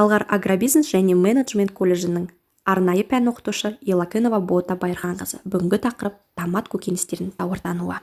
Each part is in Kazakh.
талғар агробизнес және менеджмент колледжінің арнайы пән оқытушы Елакенова Бота Байырханқызы. Бүгінгі тақырып томат көкөністерінің тауартануы.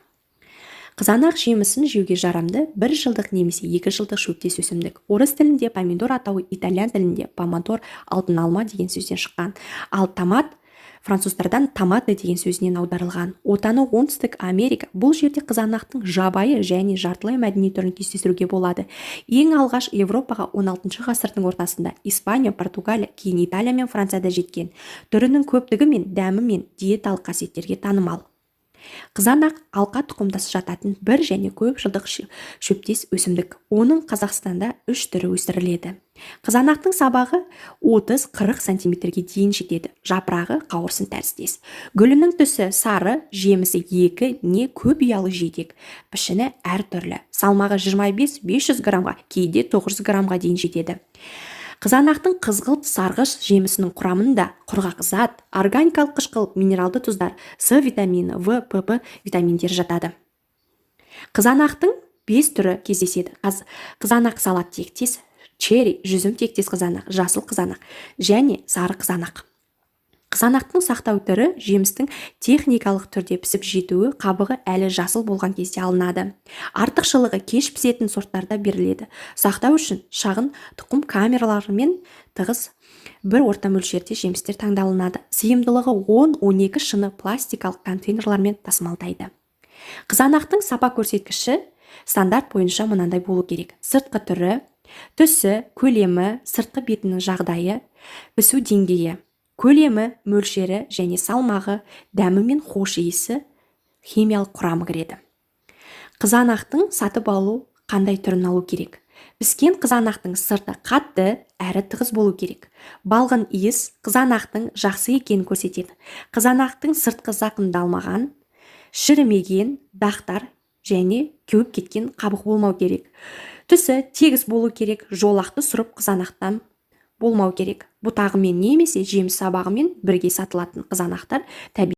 Қызанақ жемісін жеуге жарамды 1 жылдық немесе 2 жылдық шөптес өсімдік. Орыс тілінде помидор атауы итальян тілінде помидор алтын алма деген сөзден шыққан. Ал томат француздардан томаты деген сөзінен аударылған. Отаны Оңтүстік Америка. Бұл жерде қызанақтың жабайы және жартылай мәдени түрін кездестіруге болады. Ең алғаш Европаға 16 ғасырдың ортасында Испания, Португалия, кейін Италия мен Францияда жеткен. Түрінің көптігі мен дәмі мен диеталық қасиеттерге танымал. Қызанақ алқа тұқымдас жататын бір және көп жылдық шөптес өсімдік. Оның Қазақстанда 3 түрі өсіріледі. Қызанақтың сабағы 30-40 сантиметрге дейін жетеді. Жапырағы қауырсын тәріздес. Гүлінің түсі сары, жемісі 2 не көп ұялы жидек. Пішіні әртүрлі. Салмағы 25-500 грамға, кейде 900 грамға дейін жетеді. Қызанақтың қызғылт сарғыш жемісінің құрамында құрғақ зат, органикалық қышқыл, минералды тұздар, С витамині, В, ПП витаминдері жатады. Қызанақтың 5 түрі кездеседі. Қызанақ салат тектес, черри, жүзім тектес қызанақ, жасыл қызанақ және сары қызанақ. Қызанақтың сақтау түрі жемістің техникалық түрде пісіп жетуі, қабығы әлі жасыл болған кезде алынады. Артықшылығы кеш пісетін сорттарда беріледі. Сақтау үшін шағын тұқым камераларымен тығыз бір орта мөлшерде жемістер таңдалынады. Сыйымдылығы 10-12 шыны пластикалық контейнерлармен тасымалдайды. Қызанақтың сапа көрсеткіші стандарт бойынша мынандай болу керек. Сыртқы түрі, түсі, көлемі, сыртқы бетінің жағдайы, пісу деңгейі, көлемі, мөлшері және салмағы, дәмі мен хош иісі, химиялық құрамы кіреді. Қызанақтың сатып алу қандай түрін алу керек? Піскен қызанақтың сырты қатты әрі тығыз болу керек. Балғын иіс қызанақтың жақсы екенін көрсетеді. Қызанақтың сыртқы зақымдалмаған, шірімеген, дақтар және кеуіп кеткен қабық болмау керек. Түсі тегіс болу керек, жолақты сұрып қызанақтан болмау керек. Бұтағымен немесе жеміс сабағымен бірге сатылатын қызанақтар